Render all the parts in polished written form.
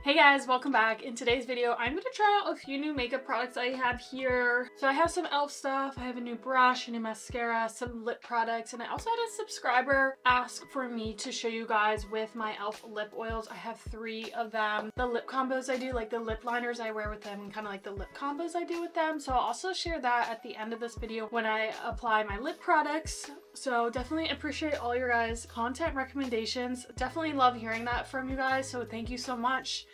Hey guys, welcome back. In today's video, I'm going to try out a few new makeup products I have here. So I have some e.l.f. stuff, I have a new brush, a new mascara, some lip products, and I also had a subscriber ask for me to show you guys with my e.l.f. lip oils. I have 3 of them. The lip combos I do, like the lip liners I wear with them, and kind of like the lip combos I do with them. So I'll also share that at the end of this video when I apply my lip products. So definitely appreciate all your guys' content recommendations. Definitely love hearing that from you guys, so thank you so much.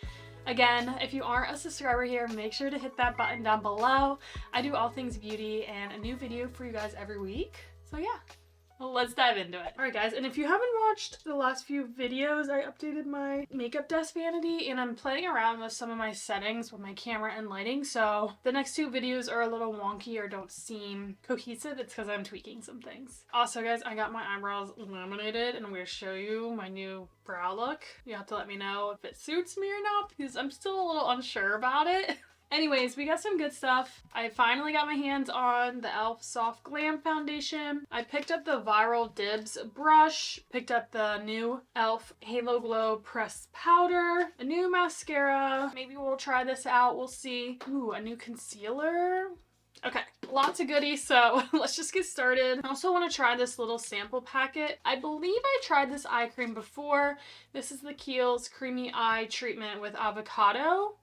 Again, if you aren't a subscriber here, make sure to hit that button down below. I do all things beauty and a new video for you guys every week. So yeah, let's dive into it. Alright guys, and if you haven't watched the last few videos, I updated my makeup desk vanity and I'm playing around with some of my settings with my camera and lighting. So the next 2 videos are a little wonky or don't seem cohesive. It's because I'm tweaking some things. Also guys, I got my eyebrows laminated and I'm going to show you my new brow look. You have to let me know if it suits me or not because I'm still a little unsure about it. Anyways, we got some good stuff. I finally got my hands on the e.l.f. Soft Glam Foundation. I picked up the viral DIBS brush, picked up the new e.l.f. Halo Glow Pressed Powder, a new mascara. Maybe we'll try this out, we'll see. Ooh, a new concealer. Okay, lots of goodies, so let's just get started. I also want to try this little sample packet. I believe I tried this eye cream before. This is the Kiehls Creamy Eye Treatment with Avocado.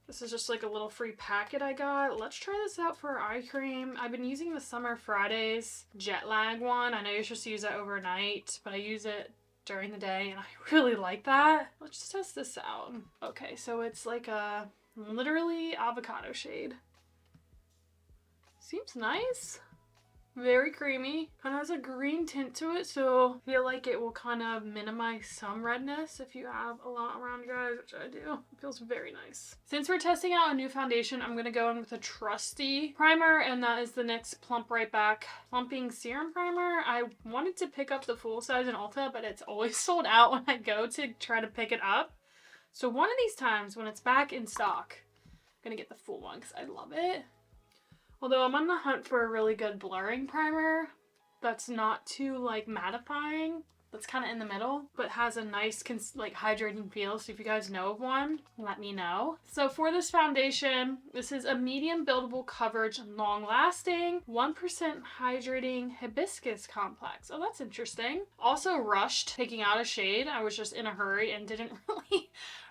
This is just like a little free packet I got. Let's try this out for eye cream. I've been using the Summer Fridays jet lag one. I know you're supposed to use that overnight, but I use it during the day and I really like that. Let's just test this out. Okay, so it's like a literally avocado shade. Seems nice. Very creamy. Kind of has a green tint to it, so I feel like it will kind of minimize some redness if you have a lot around your eyes, which I do. It feels very nice. Since we're testing out a new foundation, I'm going to go in with a trusty primer, and that is the NYX Plump Right Back Plumping Serum Primer. I wanted to pick up the full size in Ulta, but it's always sold out when I go to try to pick it up. So one of these times when it's back in stock, I'm going to get the full one because I love it. Although I'm on the hunt for a really good blurring primer that's not too like mattifying, that's kind of in the middle, but has a nice like hydrating feel. So if you guys know of one, let me know. So for this foundation, this is a medium buildable coverage, long lasting, 1% hydrating hibiscus complex. Oh, that's interesting. Also rushed picking out a shade. I was just in a hurry and didn't really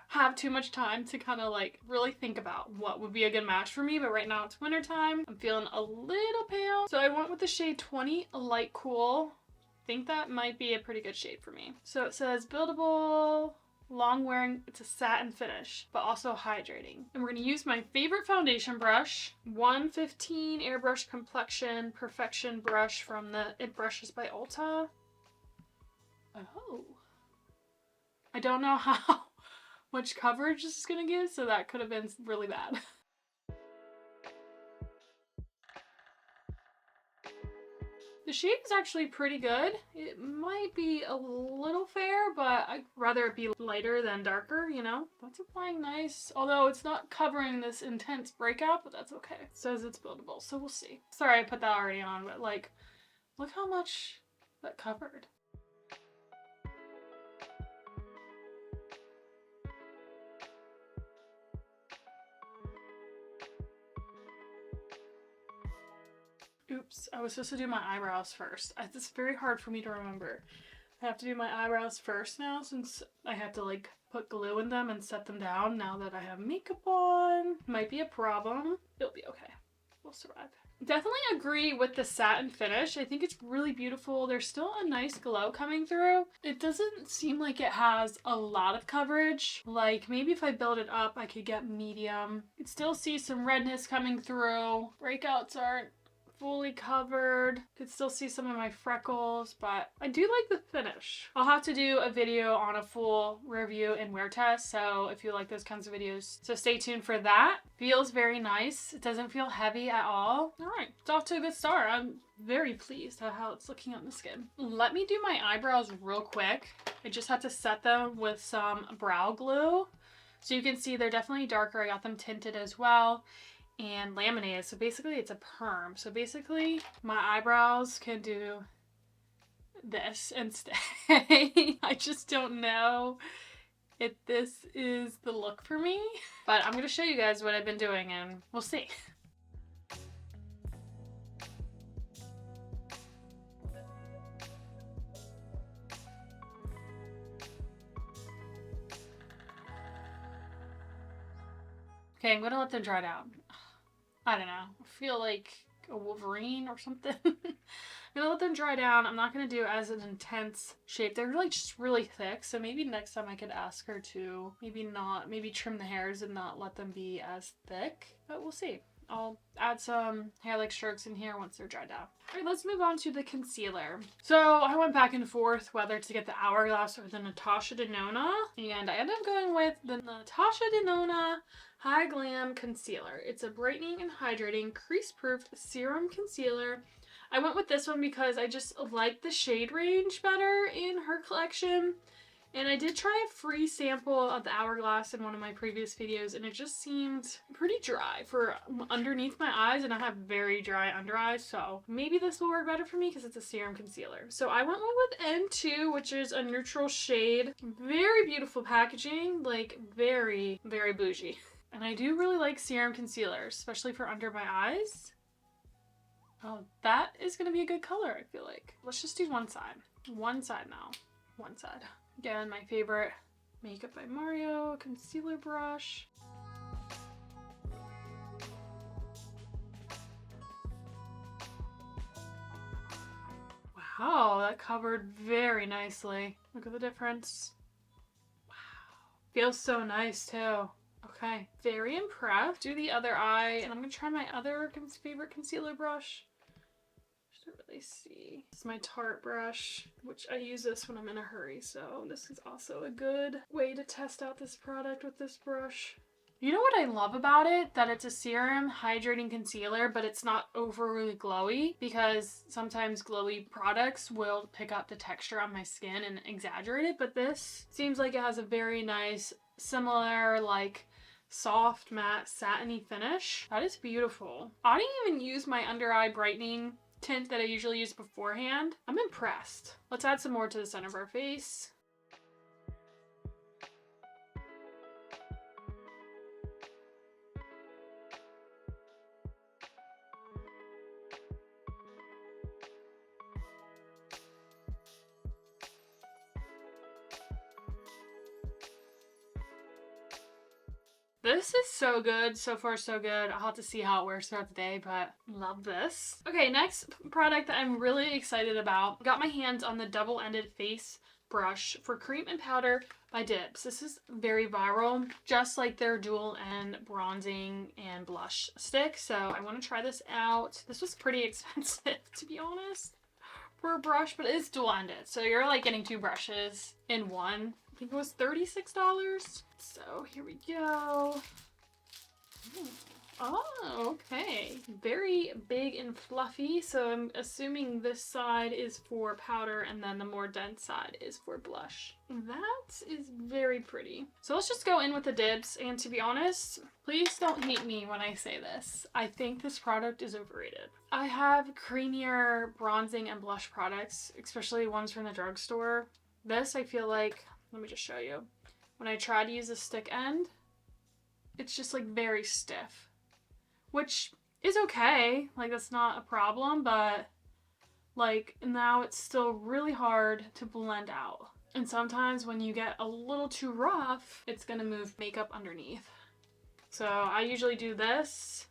have too much time to kind of like really think about what would be a good match for me, but right now it's wintertime. I'm feeling a little pale, so I went with the shade 20 Light Cool. I think that might be a pretty good shade for me. So it says buildable, long wearing, it's a satin finish, but also hydrating. And we're gonna use my favorite foundation brush, 115 Airbrush Complexion Perfection brush from the It Brushes by Ulta. Oh, I don't know how much coverage this is gonna give, so that could have been really bad. The shade is actually pretty good. It might be a little fair, but I'd rather it be lighter than darker, you know? That's applying nice, although it's not covering this intense breakout, but that's okay. It says it's buildable, so we'll see. Sorry I put that already on, but like, look how much that covered. Oops, I was supposed to do my eyebrows first. It's very hard for me to remember. I have to do my eyebrows first now since I had to like put glue in them and set them down now that I have makeup on. Might be a problem. It'll be okay. We'll survive. Definitely agree with the satin finish. I think it's really beautiful. There's still a nice glow coming through. It doesn't seem like it has a lot of coverage. Like maybe if I build it up, I could get medium. You can still see some redness coming through. Breakouts aren't fully covered. Could still see some of my freckles, but I do like the finish. I'll have to do a video on a full review and wear test, so if you like those kinds of videos, so stay tuned for that. Feels very nice. It doesn't feel heavy at all. All right, it's off to a good start. I'm very pleased at how it's looking on the skin. Let me do my eyebrows real quick. I just had to set them with some brow glue. So you can see they're definitely darker. I got them tinted as well and laminated. So basically it's a perm. So basically my eyebrows can do this and stay. I just don't know if this is the look for me. But I'm gonna show you guys what I've been doing and we'll see. Okay, I'm gonna let them dry down. I don't know. I feel like a Wolverine or something. I'm gonna let them dry down. I'm not gonna do as an intense shape. They're like just really thick, so maybe next time I could ask her to maybe trim the hairs and not let them be as thick, but we'll see. I'll add some hair-like strokes in here once they're dried out. Alright, let's move on to the concealer. So I went back and forth whether to get the Hourglass or the Natasha Denona, and I ended up going with the Natasha Denona Hy-Glam Concealer. It's a brightening and hydrating crease-proof serum concealer. I went with this one because I just like the shade range better in her collection. And I did try a free sample of the Hourglass in one of my previous videos, and it just seemed pretty dry for underneath my eyes, and I have very dry under eyes, so maybe this will work better for me because it's a serum concealer. So I went with N2, which is a neutral shade. Very beautiful packaging, like very, very bougie. And I do really like serum concealers, especially for under my eyes. Oh, that is going to be a good color, I feel like. Let's just do one side. One side now. One side. Again, my favorite Makeup by Mario concealer brush. Wow, that covered very nicely. Look at the difference. Wow. Feels so nice too. Okay, very impressed. Do the other eye, and I'm going to try my other favorite concealer brush. To really see. This is my Tarte brush, which I use this when I'm in a hurry, so this is also a good way to test out this product with this brush. You know what I love about it? That it's a serum hydrating concealer, but it's not overly glowy, because sometimes glowy products will pick up the texture on my skin and exaggerate it, but this seems like it has a very nice, similar, like, soft, matte, satiny finish. That is beautiful. I didn't even use my under eye brightening tint that I usually use beforehand. I'm impressed. Let's add some more to the center of our face. This is so good. So far, so good. I'll have to see how it wears throughout the day, but love this. Okay, next product that I'm really excited about. Got my hands on the double-ended face brush for cream and powder by DIBS. This is very viral, just like their dual end bronzing and blush stick. So I want to try this out. This was pretty expensive, to be honest, for a brush, but it's dual-ended. So you're like getting two brushes in one. I think it was $36. So here we go. Ooh. Oh, okay. Very big and fluffy. So I'm assuming this side is for powder and then the more dense side is for blush. That is very pretty. So let's just go in with the DIBS. And to be honest, please don't hate me when I say this. I think this product is overrated. I have creamier bronzing and blush products, especially ones from the drugstore. This, I feel like, let me just show you. When I try to use a stick end, it's just like very stiff, which is okay. Like, that's not a problem, but like now it's still really hard to blend out. And sometimes when you get a little too rough, it's gonna move makeup underneath. So I usually do this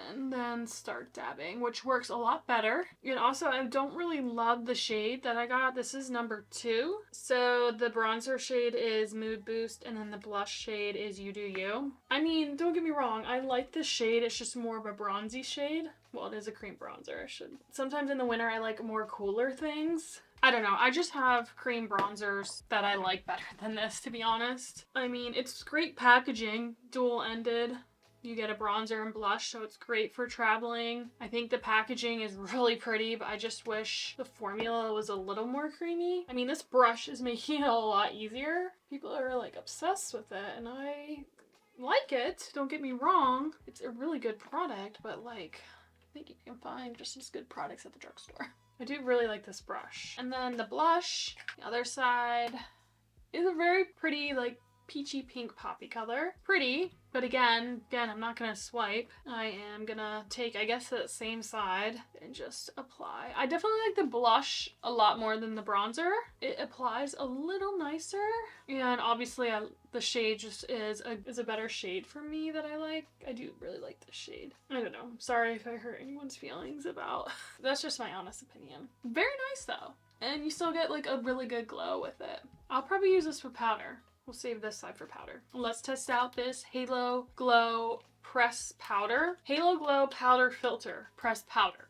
and then start dabbing, which works a lot better. And also, I don't really love the shade that I got. This is number 2. So the bronzer shade is Mood Boost, and then the blush shade is You Do You. I mean, don't get me wrong, I like this shade. It's just more of a bronzy shade. Well, it is a cream bronzer. Sometimes in the winter, I like more cooler things. I don't know. I just have cream bronzers that I like better than this, to be honest. I mean, it's great packaging, dual-ended. You get a bronzer and blush, so it's great for traveling. I think the packaging is really pretty, but I just wish the formula was a little more creamy. I mean, this brush is making it a lot easier. People are like obsessed with it, and I like it. Don't get me wrong. It's a really good product, but like, I think you can find just as good products at the drugstore. I do really like this brush. And then the blush, the other side. It's a very pretty, like, peachy pink poppy color. Pretty, but again, I'm not gonna swipe. I am gonna take, I guess, that same side and just apply. I definitely like the blush a lot more than the bronzer. It applies a little nicer, and obviously the shade just is a better shade for me that I like. I do really like this shade. I don't know. Sorry if I hurt anyone's feelings about. That's just my honest opinion. Very nice though. And you still get like a really good glow with it. I'll probably use this for powder. We'll save this side for powder. Let's test out this Halo Glow Press Powder. Halo Glow Powder Filter Press Powder.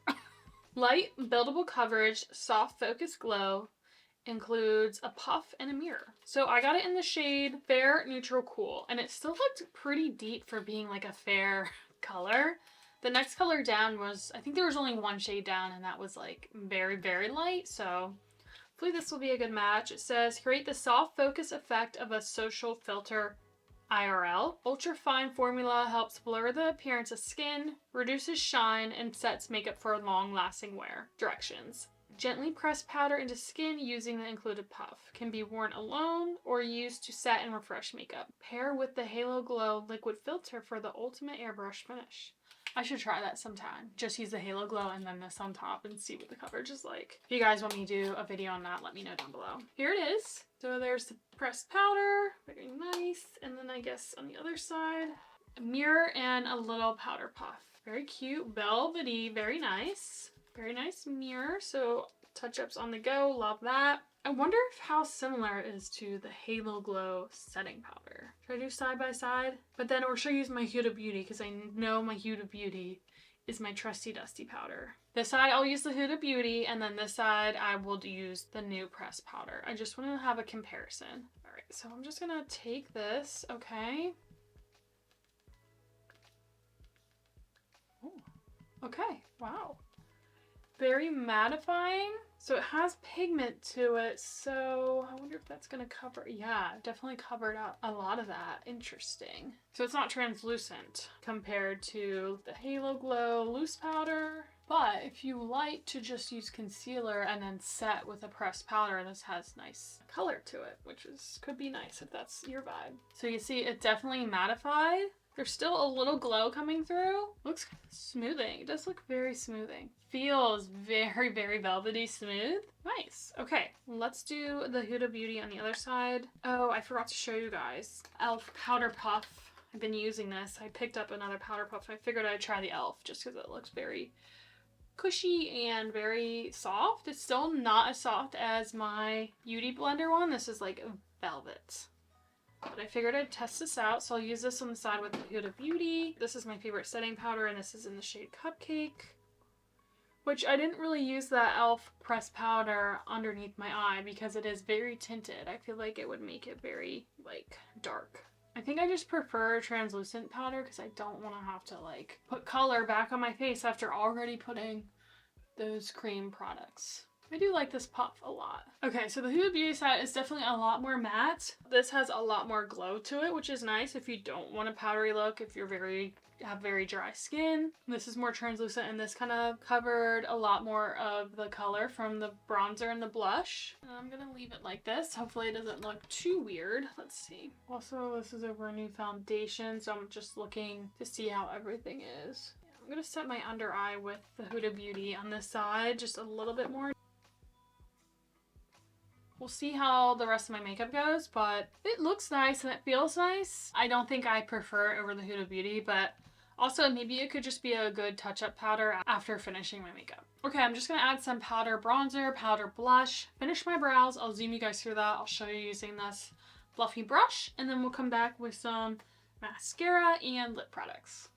Light, buildable coverage, soft focus glow. Includes a puff and a mirror. So I got it in the shade Fair Neutral Cool, and it still looked pretty deep for being like a fair color. The next color down was, I think there was only one shade down, and that was like very, very light. So hopefully this will be a good match. It says, create the soft focus effect of a social filter IRL. Ultra fine formula helps blur the appearance of skin, reduces shine, and sets makeup for long lasting wear. Directions. Gently press powder into skin using the included puff. Can be worn alone or used to set and refresh makeup. Pair with the Halo Glow liquid filter for the ultimate airbrush finish. I should try that sometime. Just use the Halo Glow and then this on top and see what the coverage is like. If you guys want me to do a video on that, let me know down below. Here it is. So there's the pressed powder. Very nice. And then I guess on the other side, a mirror and a little powder puff. Very cute, velvety, very nice. Very nice mirror. So touch-ups on the go. Love that. I wonder if how similar it is to the Halo Glow setting powder. Should I do side by side? But then, or should I use my Huda Beauty? Because I know my Huda Beauty is my trusty dusty powder. This side I'll use the Huda Beauty, and then this side I will use the new pressed powder. I just want to have a comparison. All right, so I'm just gonna take this, okay. Ooh. Okay, wow. Very mattifying. So it has pigment to it, so I wonder if that's gonna cover, yeah, definitely covered up a lot of that. Interesting. So it's not translucent compared to the Halo Glow loose powder, but if you like to just use concealer and then set with a pressed powder, this has nice color to it, which could be nice if that's your vibe. So you see it definitely mattified. There's still a little glow coming through. Looks smoothing. It does look very smoothing. Feels very, very velvety smooth. Nice. Okay, let's do the Huda Beauty on the other side. Oh, I forgot to show you guys. e.l.f. Powder Puff. I've been using this. I picked up another powder puff. I figured I'd try the e.l.f. just because it looks very cushy and very soft. It's still not as soft as my Beauty Blender one. This is like velvet. But I figured I'd test this out, so I'll use this on the side with the Huda Beauty. This is my favorite setting powder, and this is in the shade Cupcake. Which I didn't really use that e.l.f. pressed powder underneath my eye because it is very tinted. I feel like it would make it very, like, dark. I think I just prefer translucent powder because I don't want to have to, like, put color back on my face after already putting those cream products. I do like this puff a lot. Okay, so the Huda Beauty side is definitely a lot more matte. This has a lot more glow to it, which is nice if you don't want a powdery look, if you're have very dry skin. This is more translucent, and this kind of covered a lot more of the color from the bronzer and the blush. And I'm gonna leave it like this. Hopefully it doesn't look too weird. Let's see. Also, this is over a new foundation, so I'm just looking to see how everything is. I'm gonna set my under eye with the Huda Beauty on this side just a little bit more. We'll see how the rest of my makeup goes, but it looks nice and it feels nice. I don't think I prefer it over the Huda Beauty, but also maybe it could just be a good touch-up powder after finishing my makeup. Okay, I'm just gonna add some powder bronzer, powder blush, finish my brows. I'll zoom you guys through that. I'll show you using this fluffy brush, and then we'll come back with some mascara and lip products.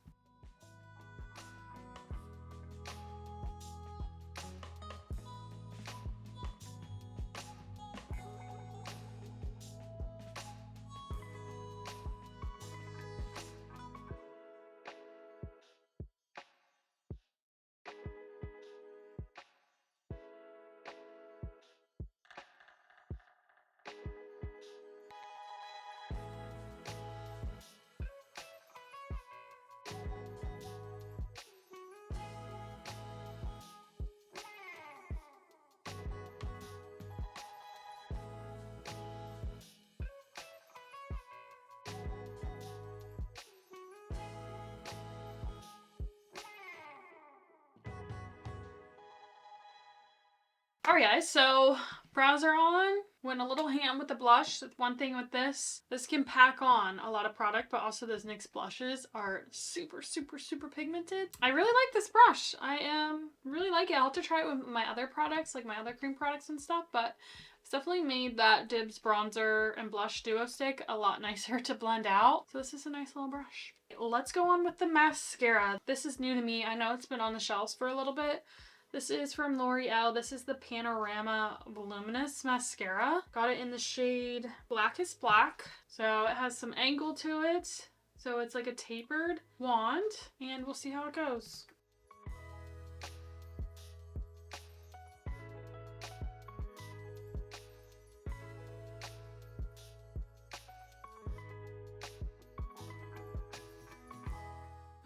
Alright guys, so brows are on. Went a little ham with the blush. That's one thing with this. This can pack on a lot of product, but also those NYX blushes are super, super, super pigmented. I really like this brush. I really like it. I'll have to try it with my other products, like my other cream products and stuff, but it's definitely made that DIBS bronzer and blush duo stick a lot nicer to blend out. So this is a nice little brush. Let's go on with the mascara. This is new to me. I know it's been on the shelves for a little bit. This is from L'Oreal. This is the Panorama Voluminous mascara. Got it in the shade Blackest Black. So it has some angle to it. So it's like a tapered wand, and we'll see how it goes.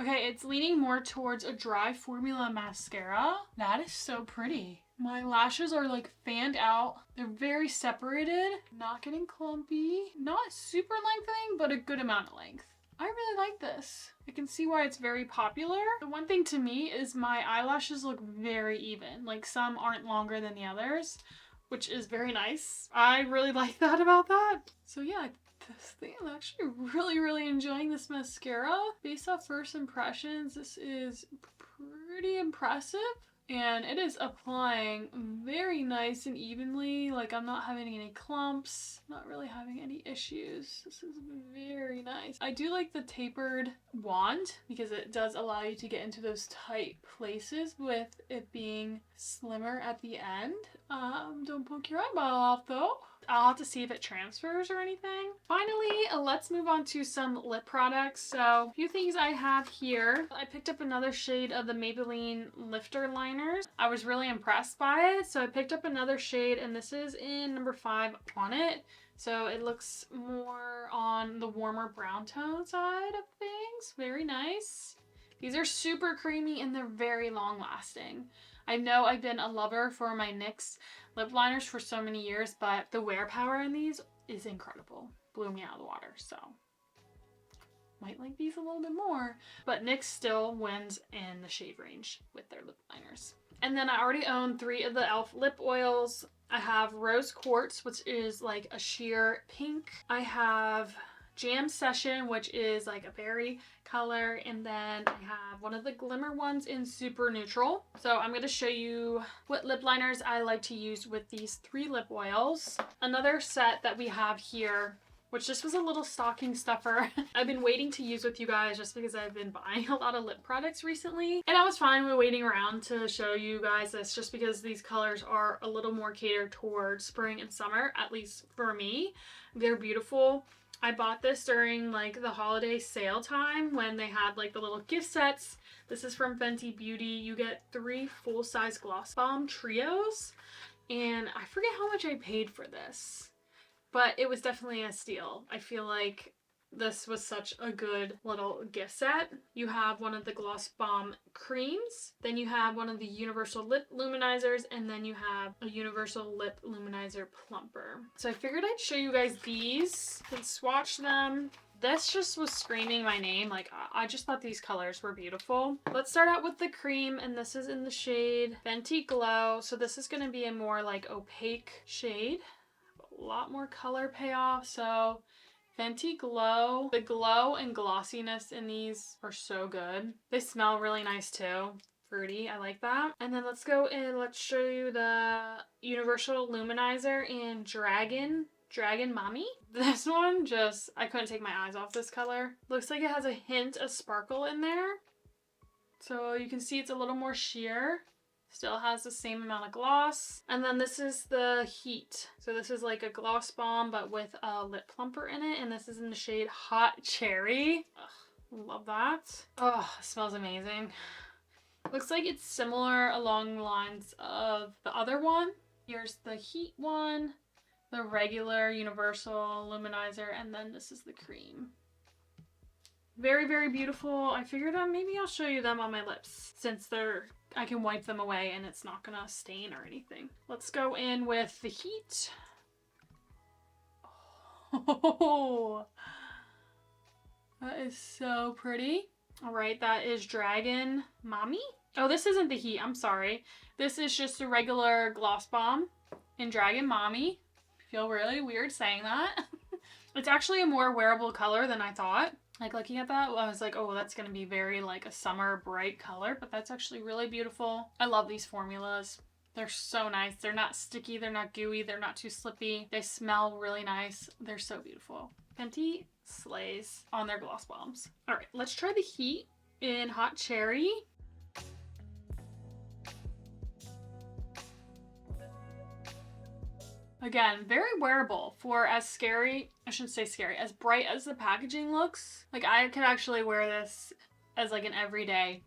Okay, it's leaning more towards a dry formula mascara. That is so pretty. My lashes are like fanned out. They're very separated. Not getting clumpy. Not super lengthening, but a good amount of length. I really like this. I can see why it's very popular. The one thing to me is my eyelashes look very even. Like some aren't longer than the others, which is very nice. I really like that about that. So yeah, this thing, I'm actually really enjoying this mascara. Based off first impressions, this is pretty impressive. And it is applying very nice and evenly. Like I'm not having any clumps, not really having any issues. This is very nice. I do like the tapered wand because it does allow you to get into those tight places with it being slimmer at the end. Don't poke your eyeball off though. I'll have to see if it transfers or anything. Finally, let's move on to some lip products. So a few things I have here. I picked up another shade of the Maybelline lifter liners. I was really impressed by it. So I picked up another shade, and this is in number 5 on it. So it looks more on the warmer brown tone side of things. Very nice. These are super creamy and they're very long lasting. I know I've been a lover for my NYX lip liners for so many years, but the wear power in these is incredible. Blew me out of the water, so might like these a little bit more. But NYX still wins in the shade range with their lip liners. And then I already own 3 of the e.l.f. lip oils. I have Rose Quartz, which is like a sheer pink. I have Jam Session, which is like a berry color, and then I have one of the glimmer ones in super neutral. So I'm going to show you what lip liners I like to use with these 3 lip oils. Another set that we have here, which just was a little stocking stuffer. I've been waiting to use with you guys just because I've been buying a lot of lip products recently. And I was fine with waiting around to show you guys this just because these colors are a little more catered towards spring and summer, at least for me. They're beautiful. I bought this during like the holiday sale time when they had like the little gift sets. This is from Fenty Beauty. You get 3 full-size gloss bomb trios, and I forget how much I paid for this, but it was definitely a steal. I feel like this was such a good little gift set. You have one of the Gloss Bomb creams, then you have one of the Universal Lip Luminizers, and then you have a Universal Lip Luminizer Plumper. So I figured I'd show you guys these and swatch them. This just was screaming my name. Like, I just thought these colors were beautiful. Let's start out with the cream, and this is in the shade Fenty Glow. So this is going to be a more like opaque shade. A lot more color payoff. So Fenty Glow. The glow and glossiness in these are so good. They smell really nice too. Fruity, I like that. And then let's go and let's show you the Universal Luminizer in Dragon Mami. This one just, I couldn't take my eyes off this color. Looks like it has a hint of sparkle in there. So you can see it's a little more sheer. Still has the same amount of gloss. And then this is the Heat. So this is like a gloss bomb, but with a lip plumper in it. And this is in the shade Hot Cherry. Ugh, love that. Oh, it smells amazing. Looks like it's similar along the lines of the other one. Here's the Heat one, the regular Universal Luminizer, and then this is the cream. Very, very beautiful. I figured maybe I'll show you them on my lips since I can wipe them away and it's not gonna stain or anything. Let's go in with the Heat. Oh, that is so pretty. All right, that is Dragon Mami. Oh, this isn't the heat. I'm sorry. This is just a regular gloss bomb in Dragon Mami. I feel really weird saying that. It's actually a more wearable color than I thought. Like looking at that, I was like, oh, that's going to be very like a summer bright color, but that's actually really beautiful. I love these formulas. They're so nice. They're not sticky. They're not gooey. They're not too slippy. They smell really nice. They're so beautiful. Fenty slays on their gloss bombs. All right, let's try the heat in Hot Cherry. Again, very wearable for as scary, I shouldn't say scary, as bright as the packaging looks. Like I could actually wear this as like an everyday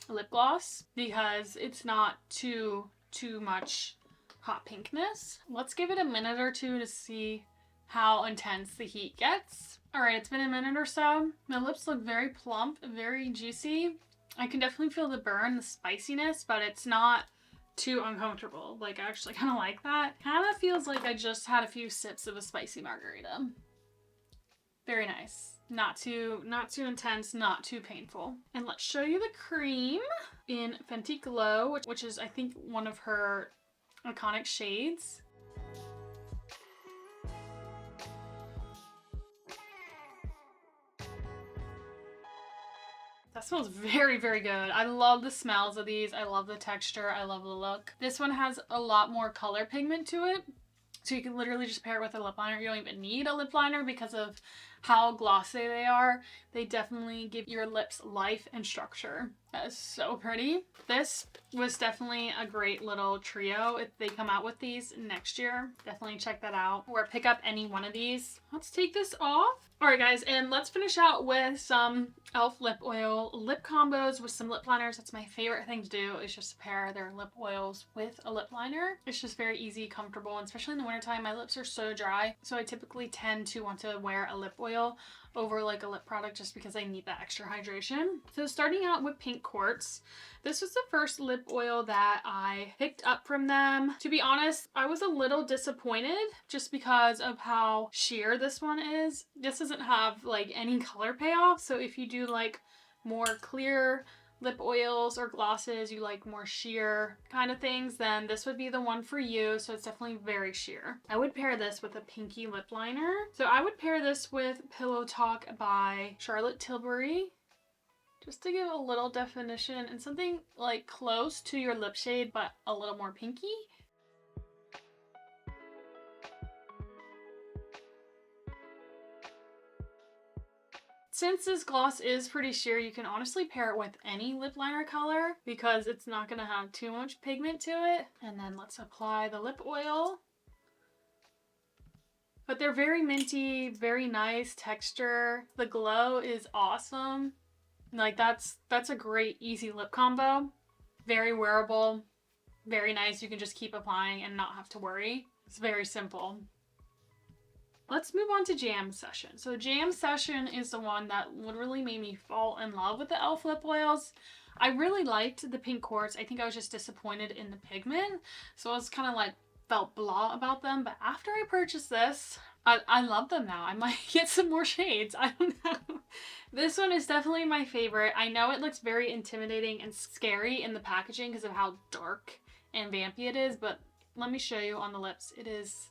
lip gloss because it's not too much hot pinkness. Let's give it a minute or two to see how intense the heat gets. All right, it's been a minute or so. My lips look very plump, very juicy. I can definitely feel the burn, the spiciness, but it's not too uncomfortable. Like I actually kind of like that. Kind of feels like I just had a few sips of a spicy margarita. Very nice. Not too intense, not too painful. And let's show you the cream in Fenty Glow, which is I think one of her iconic shades. That smells very, very good. I love the smells of these. I love the texture. I love the look. This one has a lot more color pigment to it. So you can literally just pair it with a lip liner. You don't even need a lip liner because of how glossy they are. They definitely give your lips life and structure. That is so pretty. This was definitely a great little trio. If they come out with these next year, definitely check that out or pick up any one of these. Let's take this off. All right, guys, and let's finish out with some e.l.f. lip oil lip combos with some lip liners. That's my favorite thing to do, is just pair their lip oils with a lip liner. It's just very easy, comfortable, and especially in the wintertime, my lips are so dry. So I typically tend to want to wear a lip oil over like a lip product just because I need that extra hydration. So starting out with Pink Quartz. This was the first lip oil that I picked up from them. To be honest, I was a little disappointed just because of how sheer this one is. This doesn't have like any color payoff. So if you do like more clear lip oils or glosses, you like more sheer kind of things, then this would be the one for you. So it's definitely very sheer. I would pair this with a pinky lip liner. So I would pair this with Pillow Talk by Charlotte Tilbury, just to give a little definition and something like close to your lip shade, but a little more pinky. Since this gloss is pretty sheer, you can honestly pair it with any lip liner color because it's not going to have too much pigment to it. And then let's apply the lip oil. But they're very minty, very nice texture. The glow is awesome. Like that's a great easy lip combo. Very wearable, very nice. You can just keep applying and not have to worry. It's very simple. Let's move on to Jam Session. So Jam Session is the one that literally made me fall in love with the e.l.f. lip oils. I really liked the Pink Quartz. I think I was just disappointed in the pigment. So I was kind of like felt blah about them. But after I purchased this, I love them now. I might get some more shades. I don't know. This one is definitely my favorite. I know it looks very intimidating and scary in the packaging because of how dark and vampy it is, but let me show you on the lips. It is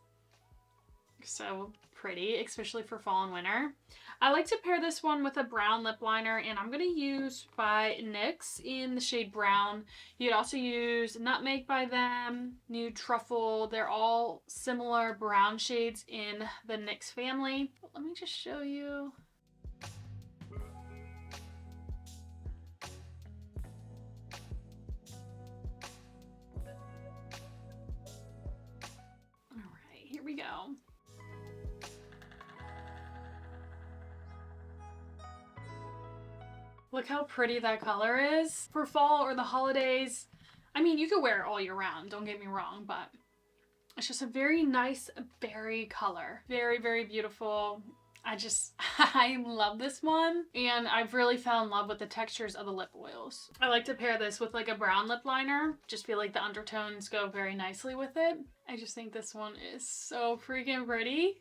so pretty, especially for fall and winter. I like to pair this one with a brown lip liner, and I'm going to use by NYX in the shade Brown. You could also use Nutmeg by them, Nude Truffle. They're all similar brown shades in the NYX family. But let me just show you. All right, here we go. Look how pretty that color is. For fall or the holidays, I mean, you could wear it all year round, don't get me wrong, but it's just a very nice berry color. Very, very beautiful. I love this one, and I've really fell in love with the textures of the lip oils. I like to pair this with like a brown lip liner. Just feel like the undertones go very nicely with it. I just think this one is so freaking pretty.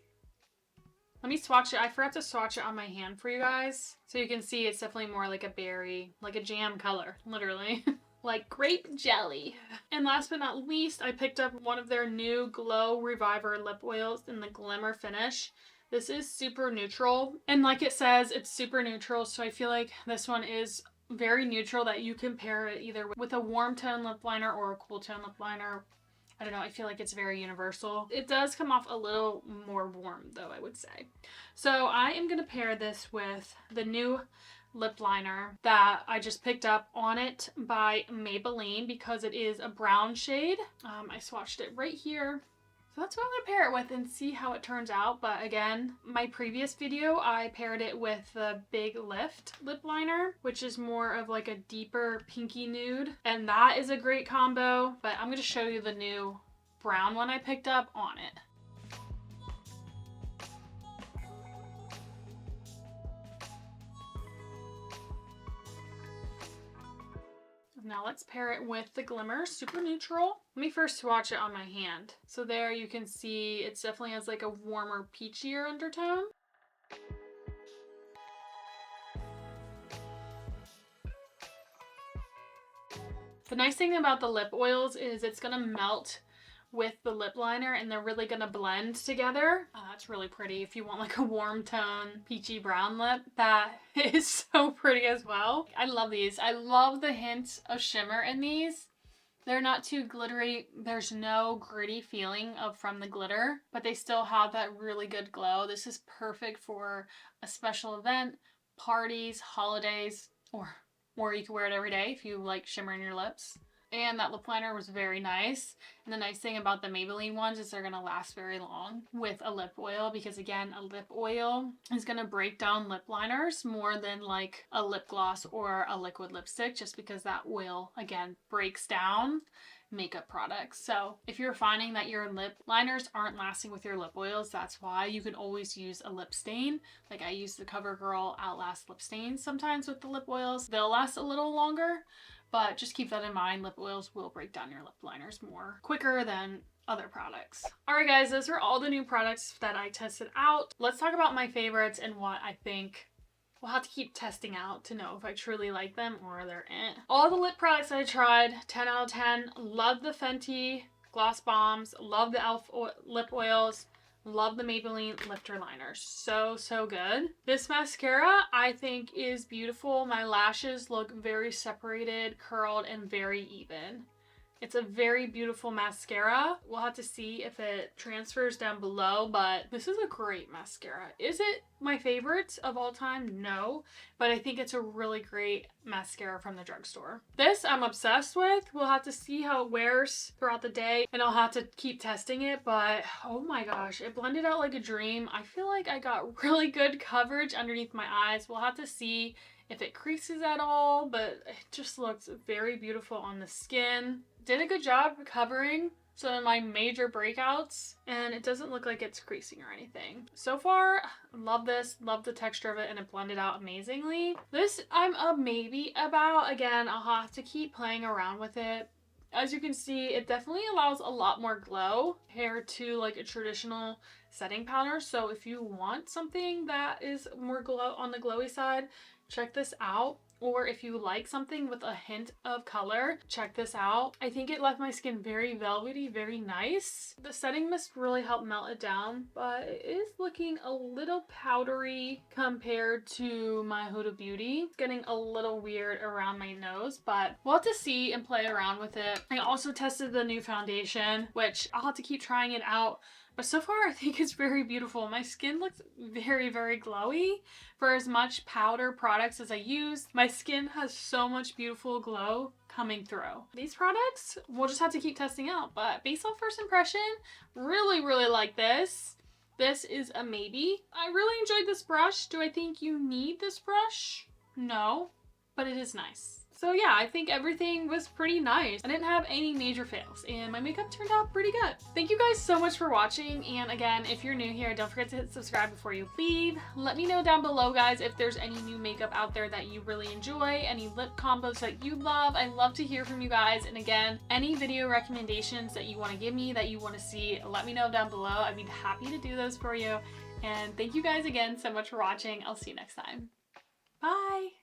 Let me swatch it. I forgot to swatch it on my hand for you guys. So you can see it's definitely more like a berry, like a jam color, literally. like grape jelly. And last but not least, I picked up one of their new Glow Reviver lip oils in the Glimmer finish. This is super neutral, and like it says, it's super neutral, so I feel like this one is very neutral, that you can pair it either with a warm tone lip liner or a cool tone lip liner. I don't know, I feel like it's very universal. It does come off a little more warm though, I would say. So I am gonna pair this with the new lip liner that I just picked up, On It by Maybelline, because it is a brown shade. I swatched it right here. So that's what I'm going to pair it with and see how it turns out. But again, my previous video, I paired it with the Big Lift lip liner, which is more of like a deeper pinky nude. And that is a great combo. But I'm going to show you the new brown one I picked up, On It. Now let's pair it with the Glimmer Super Neutral. Let me first swatch it on my hand. So there you can see it definitely has like a warmer, peachier undertone. The nice thing about the lip oils is it's gonna melt with the lip liner and they're really gonna blend together. Oh, that's really pretty. If you want like a warm tone peachy brown lip, that is so pretty as well. I love these. I love the hint of shimmer in these. They're not too glittery. There's no gritty feeling from the glitter, but they still have that really good glow. This is perfect for a special event, parties, holidays, or you can wear it every day if you like shimmer in your lips. And that lip liner was very nice. And the nice thing about the Maybelline ones is they're going to last very long with a lip oil, because again, a lip oil is going to break down lip liners more than like a lip gloss or a liquid lipstick, just because that oil again breaks down makeup products. So if you're finding that your lip liners aren't lasting with your lip oils, that's why. You can always use a lip stain. Like I use the CoverGirl Outlast lip stains sometimes with the lip oils. They'll last a little longer. But just keep that in mind, lip oils will break down your lip liners quicker than other products. Alright guys, those are all the new products that I tested out. Let's talk about my favorites and what I think we'll have to keep testing out to know if I truly like them or they're eh. All the lip products I tried, 10 out of 10. Love the Fenty gloss bombs, love the e.l.f. lip oils, love the Maybelline lifter liners. So good. This mascara I think is beautiful. My lashes look very separated, curled, and very even. It's a very beautiful mascara. We'll have to see if it transfers down below, but this is a great mascara. Is it my favorite of all time? No, but I think it's a really great mascara from the drugstore. This I'm obsessed with. We'll have to see how it wears throughout the day, and I'll have to keep testing it, but oh my gosh, it blended out like a dream. I feel like I got really good coverage underneath my eyes. We'll have to see if it creases at all, but it just looks very beautiful on the skin. Did a good job covering some of my major breakouts, and it doesn't look like it's creasing or anything. So far, love this, love the texture of it, and it blended out amazingly. This I'm a maybe about. Again, I'll have to keep playing around with it. As you can see, it definitely allows a lot more glow compared to like a traditional setting powder. So if you want something that is more glow on the glowy side, check this out. Or if you like something with a hint of color, check this out. I think it left my skin very velvety, very nice. The setting mist really helped melt it down, but it is looking a little powdery compared to my Huda Beauty. It's getting a little weird around my nose, but we'll have to see and play around with it. I also tested the new foundation, which I'll have to keep trying it out. But so far, I think it's very beautiful. My skin looks very, very glowy. For as much powder products as I use, my skin has so much beautiful glow coming through. These products, we'll just have to keep testing out. But based on first impression, really, really like this. This is a maybe. I really enjoyed this brush. Do I think you need this brush? No, but it is nice. So yeah, I think everything was pretty nice. I didn't have any major fails and my makeup turned out pretty good. Thank you guys so much for watching, and again, if you're new here, don't forget to hit subscribe before you leave. Let me know down below, guys, if there's any new makeup out there that you really enjoy, any lip combos that you love. I love to hear from you guys, and again, any video recommendations that you want to give me, that you want to see, let me know down below. I'd be happy to do those for you. And thank you guys again so much for watching. I'll see you next time. Bye!